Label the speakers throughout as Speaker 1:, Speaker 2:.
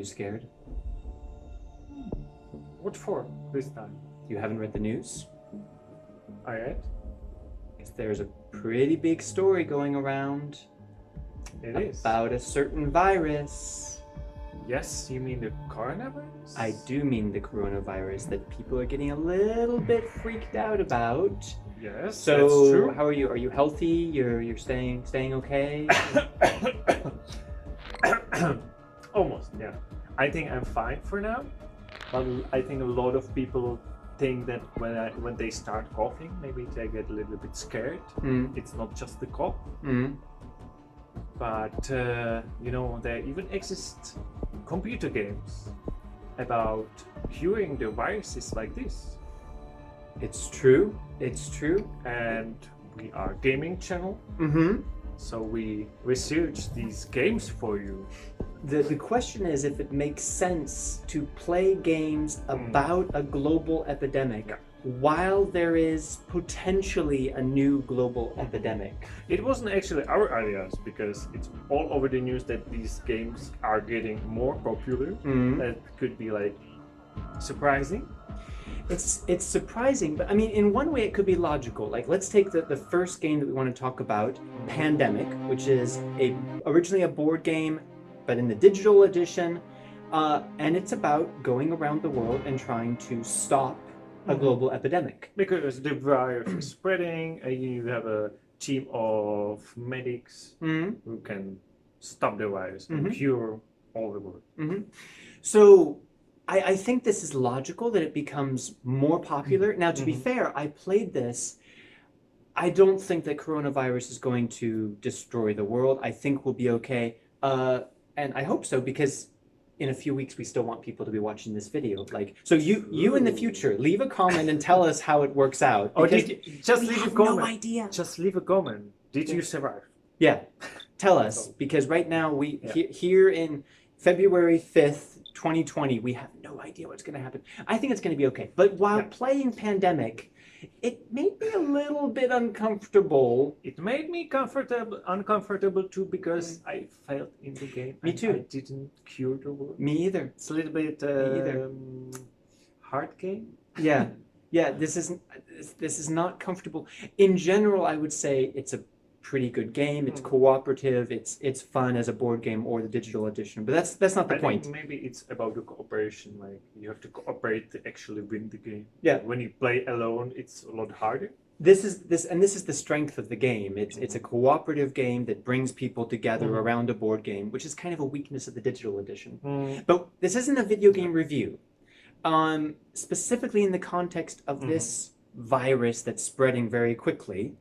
Speaker 1: scared?
Speaker 2: What for this time?
Speaker 1: You haven't read the news?
Speaker 2: Alright,
Speaker 1: Because there's a pretty big story going around
Speaker 2: it is.
Speaker 1: about a certain virus.
Speaker 2: Yes, you mean the coronavirus?
Speaker 1: I do mean the coronavirus that people are getting a little bit freaked out about.
Speaker 2: Yes,
Speaker 1: So,
Speaker 2: that's true.
Speaker 1: how are you? Are you healthy? You're staying okay?
Speaker 2: Almost, yeah. I think I'm fine for now, but I think a lot of people think that when they start coughing, maybe they get a little bit scared.
Speaker 1: Mm.
Speaker 2: It's not just the cough,
Speaker 1: Mm.
Speaker 2: but there even exist computer games about curing the viruses like this.
Speaker 1: It's true. It's true.
Speaker 2: And we are a gaming channel,
Speaker 1: Mm-hmm.
Speaker 2: so we research these games for you.
Speaker 1: The question is if it makes sense to play games about a global epidemic
Speaker 2: Yeah.
Speaker 1: while there is potentially a new global epidemic.
Speaker 2: It wasn't actually our ideas, because it's all over the news that these games are getting more popular.
Speaker 1: Mm.
Speaker 2: That could be like surprising.
Speaker 1: It's surprising, but I mean, in one way it could be logical. Like, let's take the first game that we want to talk about, Pandemic, which is originally a board game, but in the digital edition, and it's about going around the world and trying to stop a global epidemic.
Speaker 2: Because the virus is spreading, and you have a team of medics
Speaker 1: Mm.
Speaker 2: who can stop the virus and cure all the world.
Speaker 1: Mm-hmm. So I think this is logical that it becomes more popular. Now, to be fair, I played this. I don't think that coronavirus is going to destroy the world. I think we'll be okay. And I hope so, because in a few weeks we still want people to be watching this video. Like, so you in the future, leave a comment and tell us how it works out.
Speaker 2: Or
Speaker 1: Because
Speaker 2: did you, just
Speaker 1: we
Speaker 2: leave a
Speaker 1: have
Speaker 2: comment.
Speaker 1: no idea.
Speaker 2: Just leave a comment. Did you survive?
Speaker 1: Yeah, tell us, because right now here in February 5th, 2020, we have no idea what's going to happen. I think it's going to be okay. But while playing Pandemic, it made me a little bit uncomfortable.
Speaker 2: It made me uncomfortable too, because I failed in the game.
Speaker 1: Me too.
Speaker 2: I didn't cure the world.
Speaker 1: Me either.
Speaker 2: It's a little bit
Speaker 1: either.
Speaker 2: hard game.
Speaker 1: Yeah, yeah. This is not comfortable. In general, I would say it's a pretty good game. It's cooperative. It's fun as a board game or the digital edition. But that's not the
Speaker 2: I
Speaker 1: point.
Speaker 2: think maybe it's about the cooperation. Like, you have to cooperate to actually win the game.
Speaker 1: Yeah.
Speaker 2: When you play alone, it's a lot harder.
Speaker 1: This is the strength of the game. It's a cooperative game that brings people together around a board game, which is kind of a weakness of the digital edition. But this isn't a video game review. Specifically in the context of this virus that's spreading very quickly,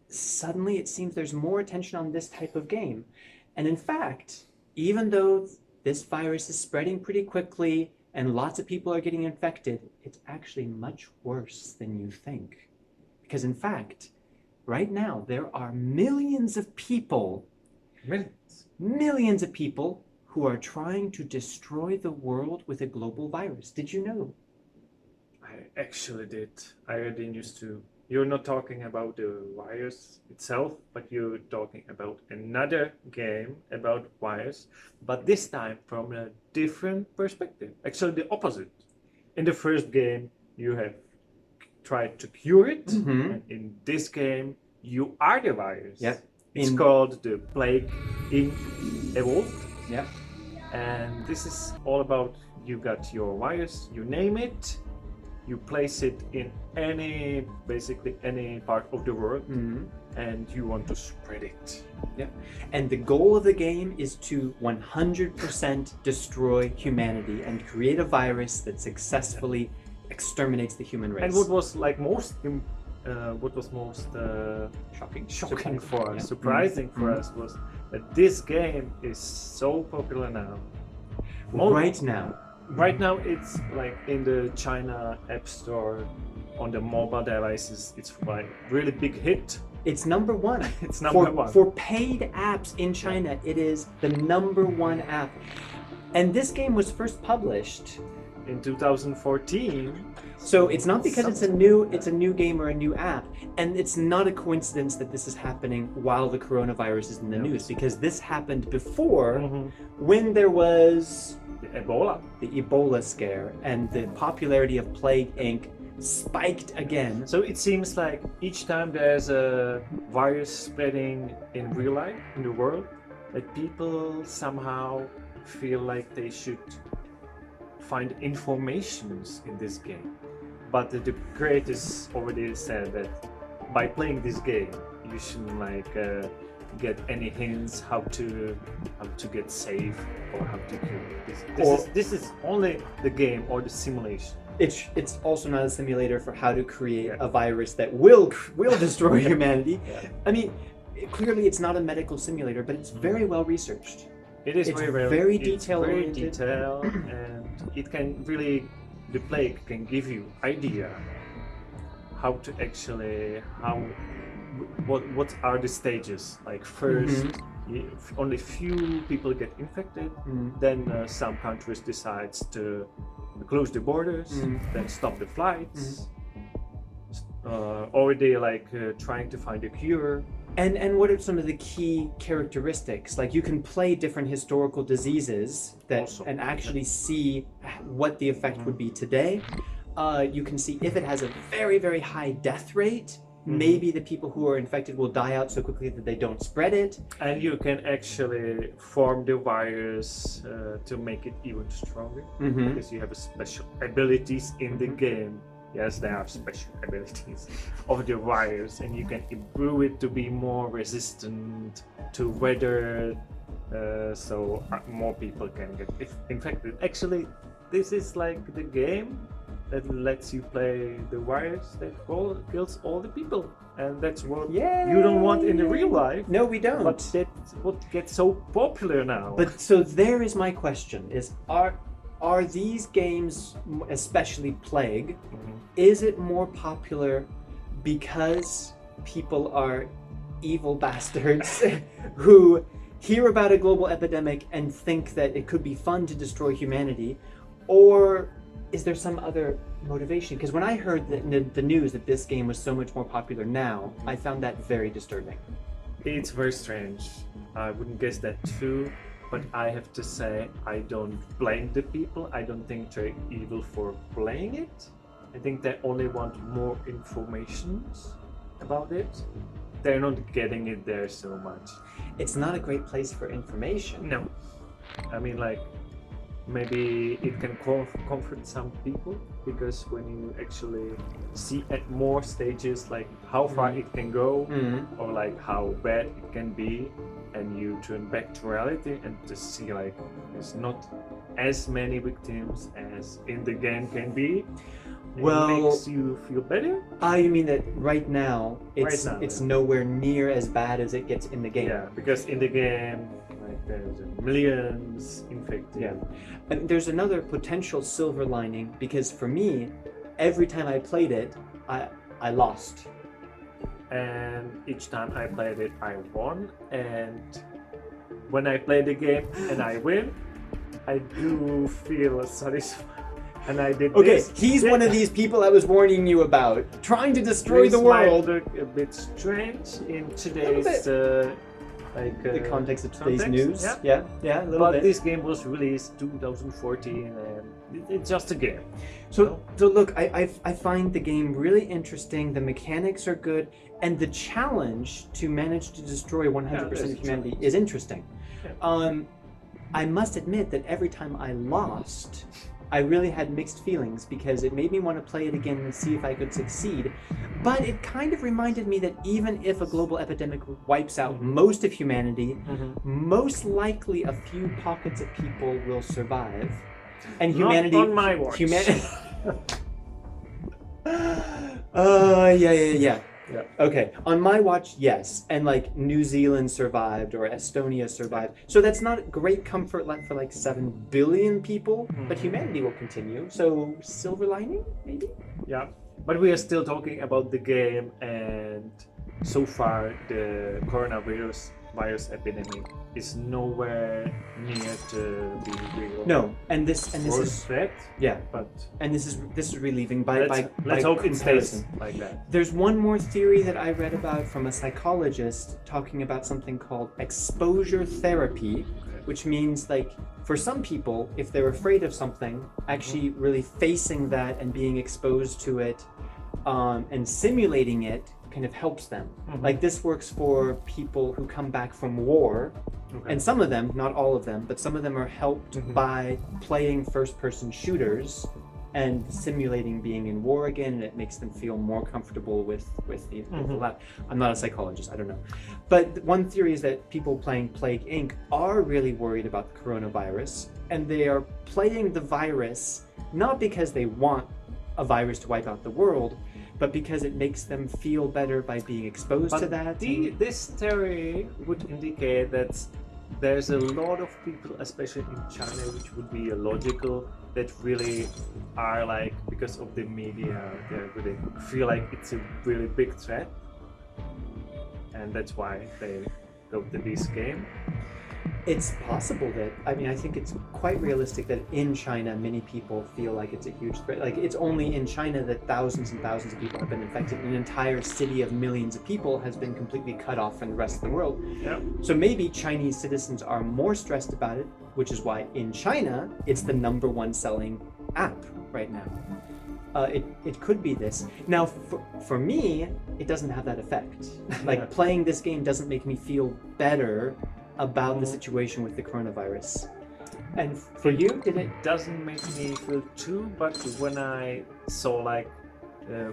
Speaker 1: suddenly it seems there's more attention on this type of game. And in fact, even though this virus is spreading pretty quickly and lots of people are getting infected, it's actually much worse than you think. Because in fact, right now, there are millions of people who are trying to destroy the world with a global virus. Did you know?
Speaker 2: I actually did. I read the news too. You're not talking about the virus itself, but you're talking about another game about virus, but this time from a different perspective. Actually, the opposite. In the first game, you have tried to cure it, and in this game, you are the virus.
Speaker 1: Yeah.
Speaker 2: It's called the Plague Inc. Evolved.
Speaker 1: Yeah.
Speaker 2: And this is all about, you got your virus, you name it, you place it in basically any part of the world, and you want to spread it.
Speaker 1: Yeah. And the goal of the game is to 100% destroy humanity and create a virus that successfully exterminates the human race.
Speaker 2: And what was like most shocking for us, surprising for us, was that this game is so popular now. Right now, it's like in the China App Store, on the mobile devices. It's like really big hit.
Speaker 1: It's number one.
Speaker 2: It's number one.
Speaker 1: For paid apps in China, it is the number one app. And this game was first published
Speaker 2: in 2014.
Speaker 1: So it's not because it's a new game or a new app, and it's not a coincidence that this is happening while the coronavirus is in the news, because this happened before when there was
Speaker 2: The Ebola
Speaker 1: scare and the popularity of Plague Inc. spiked again.
Speaker 2: So it seems like each time there's a virus spreading in real life in the world, that people somehow feel like they should find informations in this game. But the creators already said that by playing this game, you shouldn't get any hints how to get safe or how to kill. This is only the game or the simulation.
Speaker 1: It's also not a simulator for how to create a virus that will destroy humanity.
Speaker 2: Yeah.
Speaker 1: I mean, clearly it's not a medical simulator, but it's very well researched.
Speaker 2: It is
Speaker 1: It's
Speaker 2: very
Speaker 1: very
Speaker 2: it's very
Speaker 1: detail-oriented.
Speaker 2: detailed, and it can really, the Plague can give you idea how to actually what are the stages. Like first, only few people get infected. Then some countries decides to close the borders, then stop the flights. Already trying to find a cure.
Speaker 1: And what are some of the key characteristics? Like you can play different historical diseases and actually see what the effect would be today. You can see if it has a very, very high death rate. Maybe the people who are infected will die out so quickly that they don't spread it.
Speaker 2: And you can actually form the virus to make it even stronger, because you have special abilities in the game. Yes, there are special abilities of the virus, and you can improve it to be more resistant to weather, so more people can get infected. Actually, this is like the game that lets you play the virus that kills all the people, and that's what you don't want in the real life.
Speaker 1: No, we don't.
Speaker 2: But that's what gets so popular now.
Speaker 1: But so there is my question: are these games, especially Plague, is it more popular because people are evil bastards who hear about a global epidemic and think that it could be fun to destroy humanity, or is there some other motivation? Because when I heard the news that this game was so much more popular now, I found that very disturbing.
Speaker 2: It's very strange. I wouldn't guess that too, but I have to say I don't blame the people. I don't think they're evil for playing it. I think they only want more information about it. They're not getting it there so much.
Speaker 1: It's not a great place for information.
Speaker 2: No. I mean, maybe it can comfort some people, because when you actually see at more stages how far it can go, or how bad it can be, and you turn back to reality and to see there's not as many victims as in the game can be, it makes you feel better.
Speaker 1: You mean that right now it's nowhere near as bad as it gets in the game?
Speaker 2: Yeah, because in the game there's millions infected.
Speaker 1: Yeah. And there's another potential silver lining, because for me, every time I played it, I lost.
Speaker 2: And each time I played it, I won. And when I play the game and I win, I do feel satisfied. And I did this.
Speaker 1: He's one of these people I was warning you about, trying to destroy the
Speaker 2: This
Speaker 1: world.
Speaker 2: might look a bit strange in today's the
Speaker 1: context of today's news.
Speaker 2: Yeah.
Speaker 1: Yeah, a little
Speaker 2: But
Speaker 1: bit.
Speaker 2: this game was released 2014, and it's just a game.
Speaker 1: So look, I find the game really interesting. The mechanics are good, and the challenge to manage to destroy 100% of humanity is interesting.
Speaker 2: Yeah.
Speaker 1: I must admit that every time I lost, I really had mixed feelings, because it made me want to play it again and see if I could succeed. But it kind of reminded me that even if a global epidemic wipes out most of humanity, most likely a few pockets of people will survive. And humanity...
Speaker 2: Not on my watch.
Speaker 1: Yeah. Okay, on my watch, yes, and New Zealand survived or Estonia survived, so that's not great comfort for 7 billion people, but humanity will continue. So silver lining, maybe.
Speaker 2: Yeah, but we are still talking about the game, and so far the coronavirus virus epidemic is nowhere near to be real.
Speaker 1: No, and this
Speaker 2: World
Speaker 1: is
Speaker 2: threat,
Speaker 1: yeah,
Speaker 2: but
Speaker 1: and this is relieving by
Speaker 2: let's hope it stays
Speaker 1: comparison.
Speaker 2: like that.
Speaker 1: There's one more theory that I read about from a psychologist talking about something called exposure therapy, which means like for some people, if they're afraid of something, actually really facing that and being exposed to it and simulating it kind of helps them. Like this works for people who come back from war, and some of them, not all of them, but some of them are helped by playing first-person shooters and simulating being in war again, and it makes them feel more comfortable with the lab. I'm not a psychologist, I don't know. But one theory is that people playing Plague Inc. are really worried about the coronavirus, and they are playing the virus not because they want a virus to wipe out the world, but because it makes them feel better by being exposed to that.
Speaker 2: This theory would indicate that there's a lot of people, especially in China, which would be illogical, that really are like, because of the media, they really feel like it's a really big threat, and that's why they go to this game.
Speaker 1: It's possible that, I mean, I think it's quite realistic that in China, many people feel like it's a huge threat. Like, it's only in China that thousands and thousands of people have been infected. An entire city of millions of people has been completely cut off from the rest of the world.
Speaker 2: Yeah.
Speaker 1: So maybe Chinese citizens are more stressed about it, which is why in China, it's the #1 selling app right now. It could be this. Now, for me, it doesn't have that effect. Like, playing this game doesn't make me feel better about the situation with the coronavirus. And for you, did it?
Speaker 2: Doesn't make me feel too, but when I saw like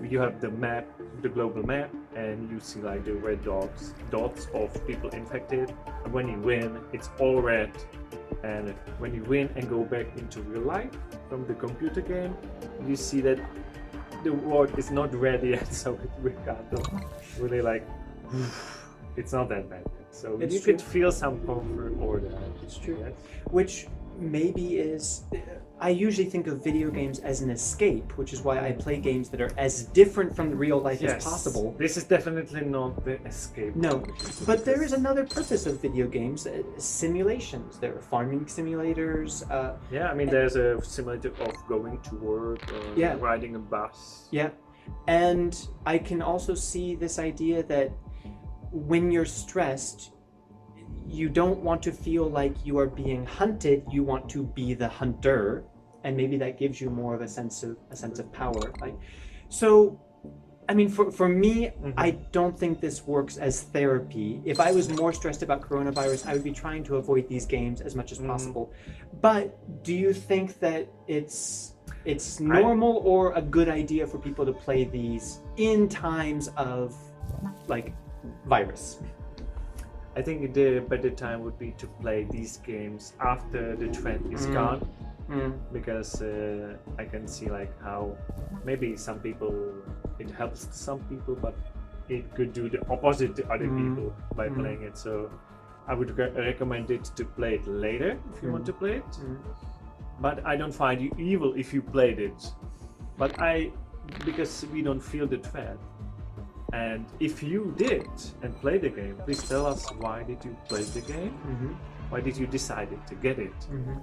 Speaker 2: you have the map, the global map, and you see like the red dots of people infected, and when you win, it's all red. And when you win and go back into real life from the computer game, you see that the world is not ready yet, so we can't really like, it's not that bad. So
Speaker 1: It's
Speaker 2: you
Speaker 1: true.
Speaker 2: could feel some comfort or that.
Speaker 1: It's true. Which maybe is, I usually think of video games as an escape, which is why I play games that are as different from the real life as possible.
Speaker 2: This is definitely not the escape.
Speaker 1: No, but there is another purpose of video games, simulations. There are farming simulators.
Speaker 2: Yeah, I mean, there's a simulator of going to work or riding a bus.
Speaker 1: Yeah, and I can also see this idea that when you're stressed, you don't want to feel like you are being hunted. You want to be the hunter, and maybe that gives you more of a sense of power. Like, so, I mean, for me, I don't think this works as therapy. If I was more stressed about coronavirus, I would be trying to avoid these games as much as possible. But do you think that it's normal or a good idea for people to play these in times of like virus?
Speaker 2: I think the better time would be to play these games after the trend is gone, because I can see like how maybe some people, it helps some people, but it could do the opposite to other people by playing it. So I would recommend it to play it later if you want to play it. But I don't find you evil if you played it. But because we don't feel the threat. And if you did and play the game, please tell us, why did you play the game? Why did you decide to get it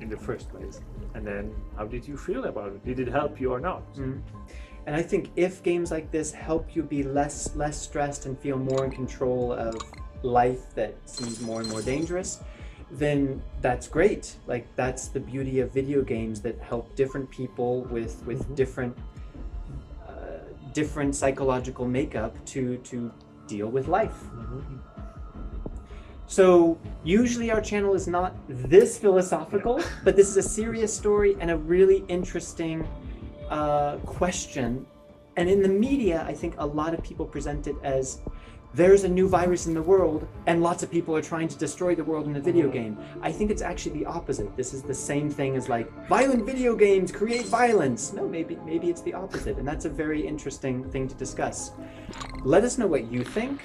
Speaker 2: in the first place? And then how did you feel about it? Did it help you or not?
Speaker 1: And I think if games like this help you be less stressed and feel more in control of life that seems more and more dangerous, then that's great. Like, that's the beauty of video games, that help different people with different psychological makeup to deal with life. So usually our channel is not this philosophical, but this is a serious story and a really interesting question. And in the media, I think a lot of people present it as there's a new virus in the world and lots of people are trying to destroy the world in a video game. I think it's actually the opposite. This is the same thing as like violent video games create violence. No, maybe it's the opposite, and that's a very interesting thing to discuss. Let us know what you think.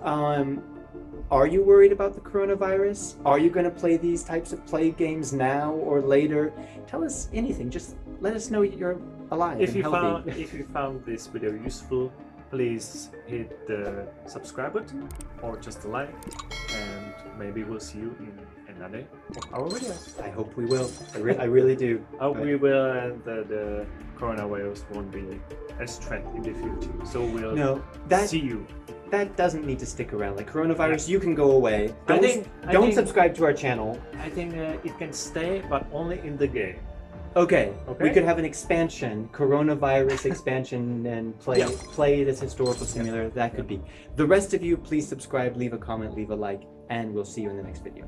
Speaker 1: Are you worried about the coronavirus? Are you going to play these types of play games now or later? Tell us anything. Just let us know you're alive and healthy.
Speaker 2: If you found this video useful, please hit the subscribe button or just a like, and maybe we'll see you in another of our videos.
Speaker 1: I hope we will. I really do.
Speaker 2: Hope
Speaker 1: But-
Speaker 2: we will, and the coronavirus won't be a threat in the future. So we'll
Speaker 1: No, that
Speaker 2: see you.
Speaker 1: that doesn't need to stick around. Like coronavirus, you can go away.
Speaker 2: I
Speaker 1: Don't
Speaker 2: think-
Speaker 1: subscribe to our channel.
Speaker 2: I think it can stay, but only in the game.
Speaker 1: Okay, we
Speaker 2: Okay.
Speaker 1: could have an expansion, coronavirus expansion, and play this historical simulator. That could be. The rest of you, please subscribe, leave a comment, leave a like, and we'll see you in the next video.